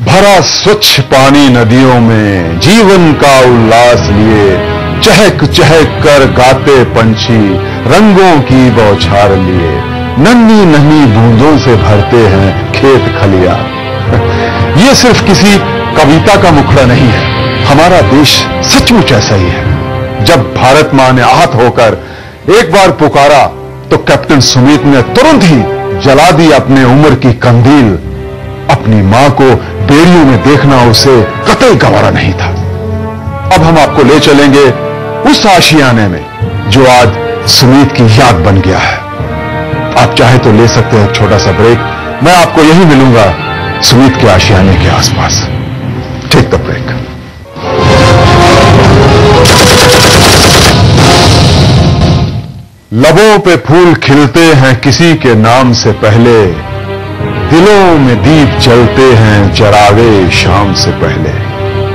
भरा स्वच्छ पानी नदियों में जीवन का उल्लास लिए चहक चहक कर गाते पंछी रंगों की बौछार लिए नन्ही नन्ही बूंदों से भरते हैं खेत खलिया। ये सिर्फ किसी कविता का मुखड़ा नहीं है, हमारा देश सचमुच ऐसा ही है। जब भारत मां ने आहत होकर एक बार पुकारा तो कैप्टन सुमित ने तुरंत ही जला दी अपने उम्र की कंदील। अपनी मां को बेड़ियों में देखना उसे कतई गवारा नहीं था। अब हम आपको ले चलेंगे उस आशियाने में जो आज सुमित की याद बन गया है। आप चाहे तो ले सकते हैं एक छोटा सा ब्रेक, मैं आपको यही मिलूंगा सुमित के आशियाने के आसपास। Take the break. लबों पे फूल खिलते हैं किसी के नाम से पहले, दिलों में दीप जलते हैं चरागे शाम से पहले।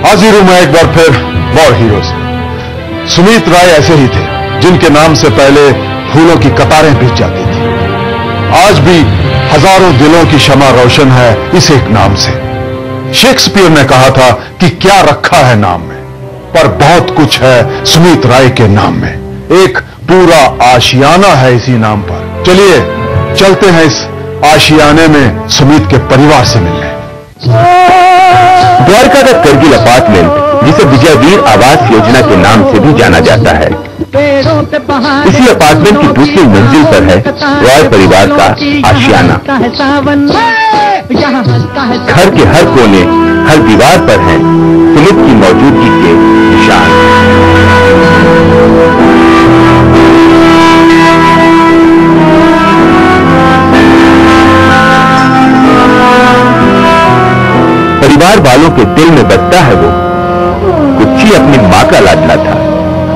हाजिर हूं मैं एक बार फिर वॉर हीरो से। सुमित राय ऐसे ही थे जिनके नाम से पहले फूलों की कतारें बिछ जाती थी। आज भी हजारों दिलों की शमा रोशन है इस एक नाम से। शेक्सपियर ने कहा था कि क्या रखा है नाम में, पर बहुत कुछ है सुमित राय के नाम में। एक पूरा आशियाना है इसी नाम पर। चलिए चलते हैं इस आशियाने में सुमित के परिवार से मिलने। द्वारका का करगिल अपार्टमेंट, जिसे विजयवीर आवास योजना के नाम से भी जाना जाता है, इसी अपार्टमेंट की दूसरी मंजिल पर है रॉय परिवार का आशियाना। घर के हर कोने, हर दीवार पर है सुमित की मौजूदगी के निशान। परिवार वालों के दिल में बसता है वो। कुच्ची अपनी मां का लाडला था।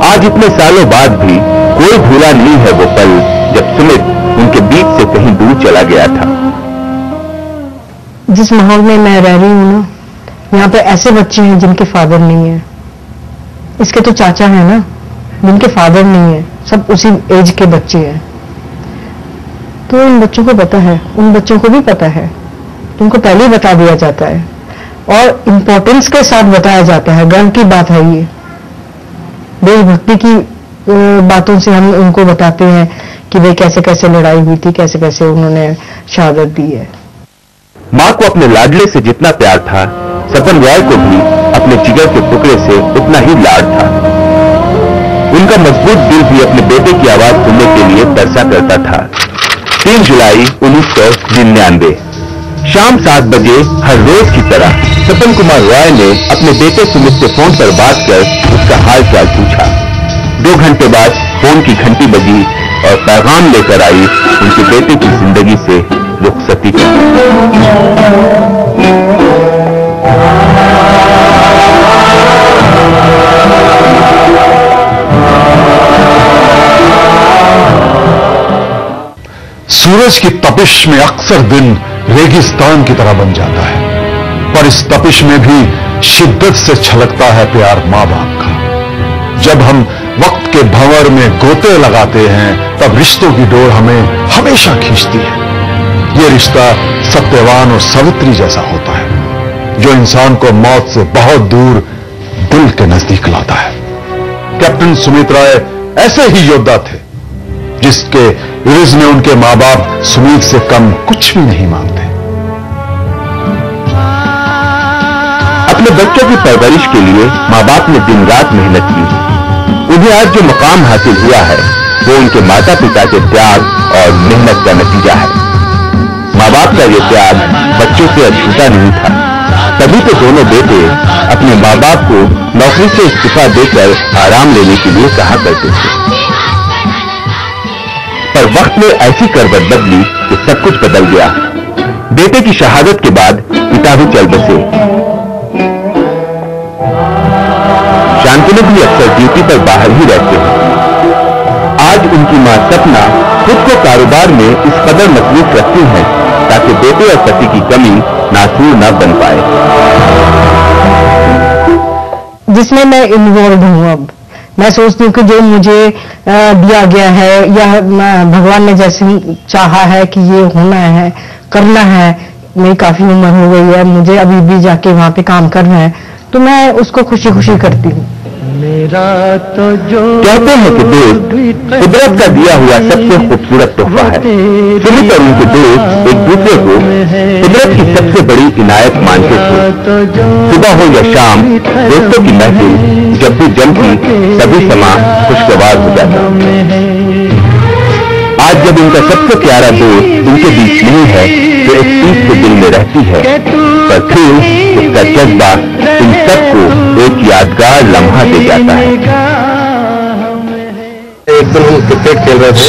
आज इतने सालों बाद भी कोई भूला नहीं है वो पल जब सुमित उनके बीच से कहीं दूर चला गया था। जिस माहौल में मैं रह रही हूं ना, यहाँ पे ऐसे बच्चे हैं जिनके फादर नहीं है। इसके तो चाचा है ना, जिनके फादर नहीं है, सब उसी एज के बच्चे हैं। तो उन बच्चों को पता है, उन बच्चों को भी पता है, उनको पहले ही बता दिया जाता है और इंपॉर्टेंस के साथ बताया जाता है। गर्व की बात है ये। देशभक्ति की बातों से हम उनको बताते हैं कि भाई कैसे कैसे लड़ाई हुई थी, कैसे कैसे उन्होंने शहादत दी है। मां को अपने लाडले से जितना प्यार था, सपन रॉय को भी अपने जिगर के टुकड़े से उतना ही लाड था। उनका मजबूत दिल भी अपने बेटे की आवाज सुनने के लिए तरसा करता था। 3 जुलाई 1999 शाम 7 बजे हर रोज की तरह सपन कुमार रॉय ने अपने बेटे सुमित से फोन पर बात कर उसका हाल चाल पूछा। 2 घंटे बाद फोन की घंटी बजी और पैगाम लेकर आई उनके बेटे की जिंदगी से रुखसती की। सूरज की तपिश में अक्सर दिन रेगिस्तान की तरह बन जाता है, पर इस तपिश में भी शिद्दत से छलकता है प्यार मां बाप का। जब हम वक्त के भंवर में गोते लगाते हैं, तब रिश्तों की डोर हमें हमेशा खींचती है। यह रिश्ता सत्यवान और सावित्री जैसा होता है, जो इंसान को मौत से बहुत दूर दिल के नजदीक लाता है। कैप्टन सुमित राय ऐसे ही योद्धा थे, जिसके इर्ज में उनके मां बाप सुमित से कम कुछ भी नहीं मांगते। अपने बच्चों की परवरिश के लिए मां बाप ने दिन रात मेहनत की। उन्हें आज जो मकाम हासिल हुआ है, वो उनके माता पिता के त्याग और मेहनत का नतीजा है। मां बाप का ये त्याग बच्चों से अछूता नहीं था। तभी तो दोनों बेटे अपने मां बाप को नौकरी से इस्तीफा देकर आराम लेने के लिए कहा करते थे। पर वक्त ने ऐसी करवट बदली कि सब कुछ बदल गया। बेटे की शहादत के बाद पिता भी चल बसे। शांतनु भी अक्सर ड्यूटी पर बाहर ही रहते हैं। आज उनकी मां सपना खुद को कारोबार में इस कदर मसरूफ रखती हैं ताकि बेटे और पति की कमी नासूर न बन पाए। जिसमें मैं इन्वॉल्व हूं, अब मैं सोचती हूँ कि जो मुझे दिया गया है या भगवान ने जैसे चाहा है कि ये होना है, करना है, मेरी काफी उम्र हो गई है, मुझे अभी भी जाके वहां पे काम करना है, तो मैं उसको खुशी खुशी करती हूँ। कहते हैं कि दोस्त कुदरत का दिया हुआ सबसे खूबसूरत तोहफा है। सुमित और उनके दोस्त एक दूसरे को कुदरत की सबसे बड़ी इनायत मानते थे। सुबह हो या शाम दोस्तों की महफिल जब भी जमती सभी समा खुशगवार हो जाता। आज जब उनका सबसे प्यारा दोस्त उनके बीच नहीं है तो एक चीज तो दिल में रहती है, पर फिर उसका जज्बा इन सबको एक यादगार लम्हा दे जाता है। एक दिन हम क्रिकेट खेल रहे थे,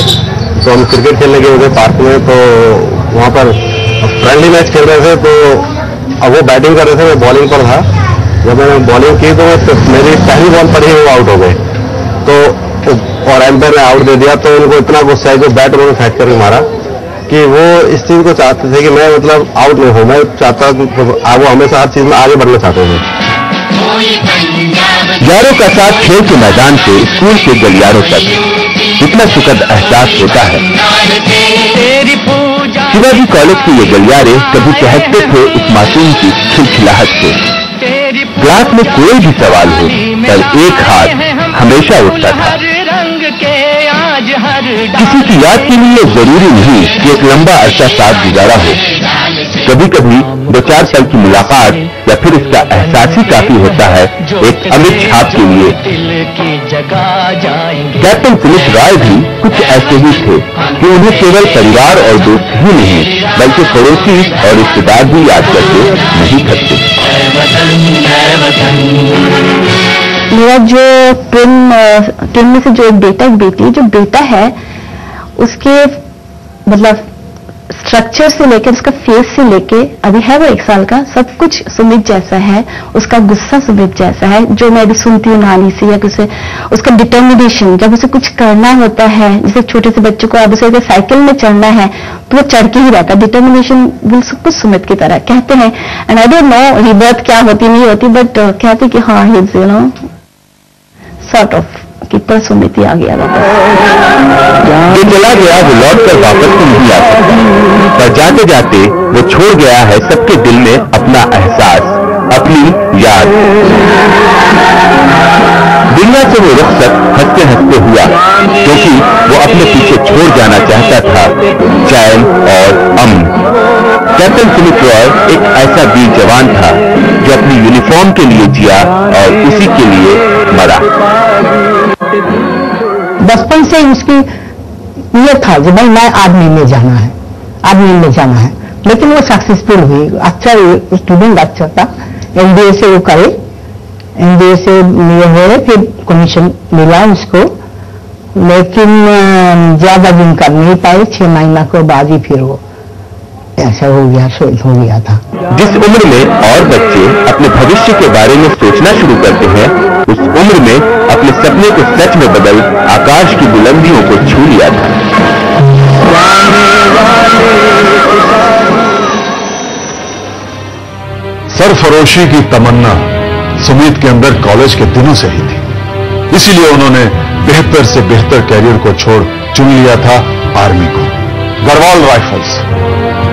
तो हम क्रिकेट खेलने गए थे पार्क में, तो वहां पर फ्रेंडली मैच खेल रहे थे। तो अब वो बैटिंग कर रहे थे, मैं बॉलिंग पर था। जब मैंने बॉलिंग की तो मेरी पहली बॉल पर ही वो आउट हो गए, तो और एम्पायर ने आउट दे दिया। तो उनको इतना गुस्सा है, जो बैट उन्होंने फेंक करके मारा, कि वो इस चीज को चाहते थे कि मैं मतलब आउट नहीं हूं। मैं चाहता वो हमेशा हर चीज में आगे बढ़ना चाहते थे। यारों का साथ खेल के मैदान से स्कूल के गलियारों तक कितना सुखद एहसास होता है। शिवाजी कॉलेज के ये गलियारे कभी चहकते थे उस मासूम की खिलखिलाहट से। क्लास में कोई भी सवाल हो पर एक हाथ हमेशा उठता था। किसी की याद के लिए जरूरी नहीं कि एक लंबा अरसा साथ गुजारा हो, कभी कभी दो चार पल की मुलाकात या फिर इसका एहसास ही काफी होता है एक अमिट छाप के लिए। कैप्टन सुमित रॉय भी कुछ ऐसे ही थे कि उन्हें केवल परिवार और दोस्त ही नहीं बल्कि पड़ोसी और रिश्तेदार भी याद करके नहीं थकते। मेरा जो ट्विन में से जो एक बेटा है उसके मतलब स्ट्रक्चर से लेकर उसका फेस से लेके अभी है वो 1 साल का, सब कुछ सुमित जैसा है। उसका गुस्सा सुमित जैसा है, जो मैं अभी सुनती हूँ नानी से या किसी, उसका डिटर्मिनेशन जब उसे कुछ करना होता है, जैसे छोटे से बच्चों को अब उसे अगर साइकिल में चढ़ना है तो वो चढ़ के ही रहता है। डिटर्मिनेशन बिल्कुल सब कुछ सुमित की तरह कहते हैं। And I don't know rebirth क्या होती नहीं होती, बट कहते कि हाँ ही यू नो सॉर्ट ऑफ कितना सुमित ही आ गया जो चला गया वो लौटकर वापस तो नहीं आ सकता, पर जाते जाते वो छोड़ गया है सबके दिल में अपना एहसास, अपनी याद। दुनिया से वो रुखसत हंसते हंसते हुआ, क्योंकि वो अपने पीछे छोड़ जाना चाहता था चैन और अमन। कैप्टन सुमित रॉय एक ऐसा वीर जवान था जो अपनी यूनिफॉर्म के लिए जिया और उसी के लिए मरा। बचपन से उसकी ये था कि भाई मैं आर्मी में जाना है, लेकिन वो सक्सेसफुल हुई। अच्छा स्टूडेंट अच्छा था, एनडीए से वो करे, एनडीए से ये हुए, फिर कमीशन मिला उसको, लेकिन ज्यादा दिन कर नहीं पाए। 6 महीना के बाद ही फिर वो ऐसा हो गया, शहीद हो गया था। जिस उम्र में और बच्चे अपने भविष्य के बारे में सोचना शुरू करते हैं, उस उम्र में अपने सपने को सच में बदल आकाश की बुलंदियों को छू लिया था। सरफरोशी की तमन्ना सुमित के अंदर कॉलेज के दिनों से ही थी, इसीलिए उन्होंने बेहतर से बेहतर कैरियर को छोड़ चुन लिया था आर्मी को। गढ़वाल राइफल्स,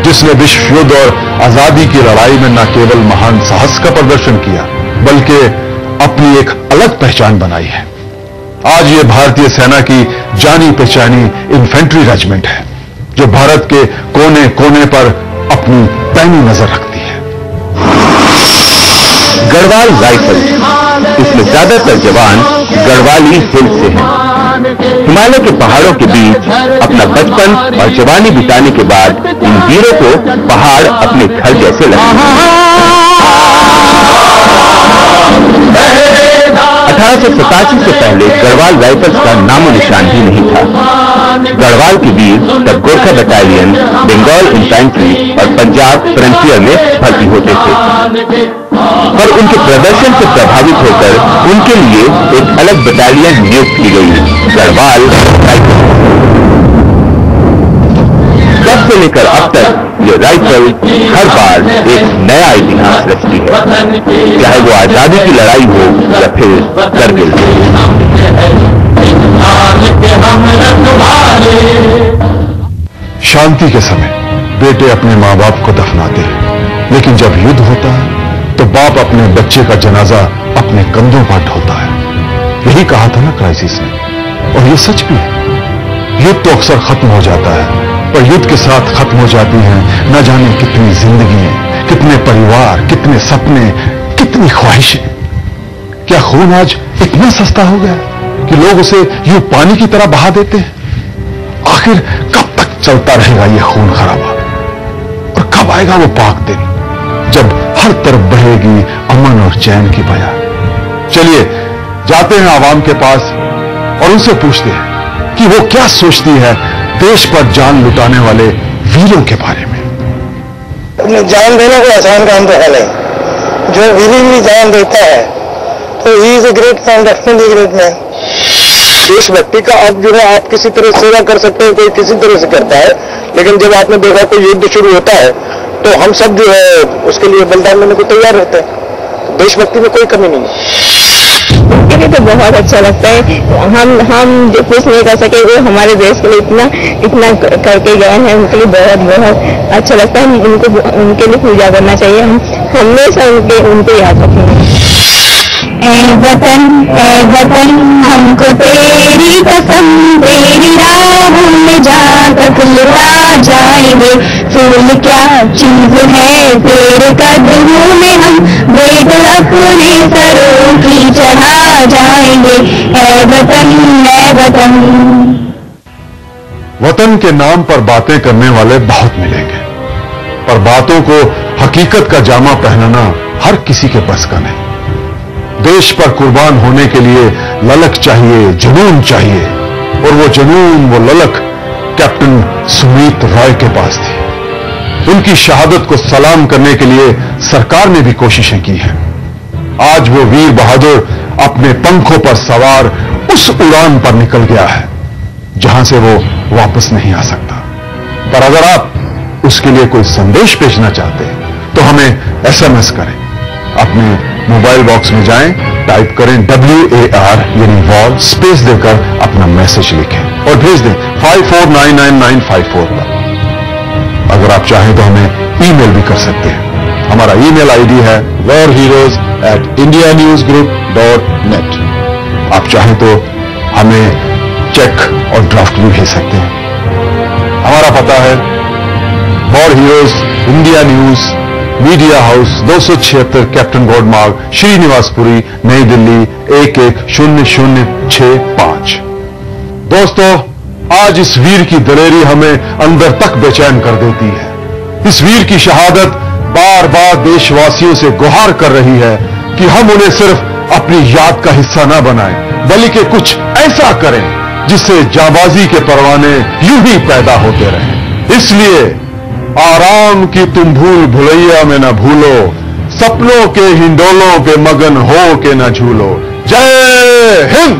जिसने विश्व युद्ध और आजादी की लड़ाई में न केवल महान साहस का प्रदर्शन किया बल्कि अपनी एक अलग पहचान बनाई है। आज ये भारतीय सेना की जानी पहचानी इन्फेंट्री रेजिमेंट है, जो भारत के कोने कोने पर अपनी पैनी नजर रखती है। गढ़वाल राइफल, इसमें ज्यादातर जवान गढ़वाली हिल्स से हैं। हिमालय के पहाड़ों के बीच अपना बचपन और जवानी बिताने के बाद इन वीरों को पहाड़ अपने घर जैसे लगते हैं। 1887 से पहले गढ़वाल राइफल्स का नामो निशान भी नहीं था। गढ़वाल के वीर तब गोरखा बटालियन, बंगाल इन्फेंट्री और पंजाब फ्रंटियर में भर्ती होते थे, पर उनके प्रदर्शन से प्रभावित होकर उनके लिए एक अलग बटालियन नियुक्त की गई, गढ़वाल राइफल। तब से लेकर अब तक ये राइफल हर बार एक नया इतिहास रचती है, चाहे वो आजादी की लड़ाई हो या फिर करगिल। शांति के समय बेटे अपने मां बाप को दफनाते हैं, लेकिन जब युद्ध होता है तो बाप अपने बच्चे का जनाजा अपने कंधों पर ढोता है। यही कहा था ना क्राइसिस ने, और ये सच भी है। युद्ध तो अक्सर खत्म हो जाता है, पर युद्ध के साथ खत्म हो जाती हैं न जाने कितनी जिंदगियां, कितने परिवार, कितने सपने, कितनी ख्वाहिशें। क्या खून आज इतना सस्ता हो गया कि लोग उसे यूं पानी की तरह बहा देते हैं? आखिर कब तक चलता रहेगा ये खून खराबा, और कब आएगा वो पाक दिन जब हर तरफ बहेगी अमन और चैन की बयां? चलिए जाते हैं आवाम के पास और उनसे पूछते हैं कि वो क्या सोचती है देश पर जान लुटाने वाले वीरों के बारे में। जान देना कोई आसान काम तो है नहीं। जो विलिंगली जान देता है तो he is a great man, definitely great man. देशभक्ति का अब जो है आप किसी तरह सेवा कर सकते हैं, कोई किसी तरह से करता है, लेकिन जब आपने देखा कोई युद्ध शुरू होता है तो हम सब जो है उसके लिए बलिदान देने को तैयार रहते हैं। देशभक्ति में कोई कमी नहीं है। उनके लिए तो बहुत अच्छा लगता है। हम जो कुछ नहीं कर सके वो हमारे देश के लिए इतना करके गए हैं, उनके लिए बहुत बहुत अच्छा लगता है। उनके लिए पूजा करना चाहिए। हम हमेशा उनको याद रखेंगे। ऐ वतन हमको तेरी कसम, तेरी राहों में जाकर लुटा जाएंगे। फूल क्या चीज है तेरे कदमों में, हम बेट अपने सरों की चढ़ा जाएंगे। ऐ वतन, ऐ वतन। वतन के नाम पर बातें करने वाले बहुत मिलेंगे, पर बातों को हकीकत का जामा पहनाना हर किसी के बस का नहीं। देश पर कुर्बान होने के लिए ललक चाहिए, जुनून चाहिए, और वो जुनून, वो ललक कैप्टन सुमीत रॉय के पास थी। उनकी शहादत को सलाम करने के लिए सरकार ने भी कोशिशें की हैं। आज वो वीर बहादुर अपने पंखों पर सवार उस उड़ान पर निकल गया है जहां से वो वापस नहीं आ सकता। पर अगर आप उसके लिए कोई संदेश भेजना चाहते हैं तो हमें SMS करें। अपने मोबाइल बॉक्स में जाएं, टाइप करें WAR यानी वॉर, स्पेस देकर अपना मैसेज लिखें और भेज दें 549954 पर। अगर आप चाहें तो हमें ईमेल भी कर सकते हैं। हमारा ईमेल ID है warheroes@indianewsgroup.net। आप चाहें तो हमें चेक और ड्राफ्ट भी भेज सकते हैं। हमारा पता है war heroes, India news, media house, 276 captain God मार्ग, श्रीनिवासपुरी, नई दिल्ली 110065। दोस्तों, आज इस वीर की दलेरी हमें अंदर तक बेचैन कर देती है। इस वीर की शहादत बार बार देशवासियों से गुहार कर रही है कि हम उन्हें सिर्फ अपनी याद का हिस्सा न बनाएं, बल्कि कुछ ऐसा करें जिससे जाबाजी के परवाने यूं ही पैदा होते रहें। इसलिए आराम की तुम भूल भुलैया में न भूलो, सपनों के हिंडोलों पे मगन हो के न झूलो। जय हिंद।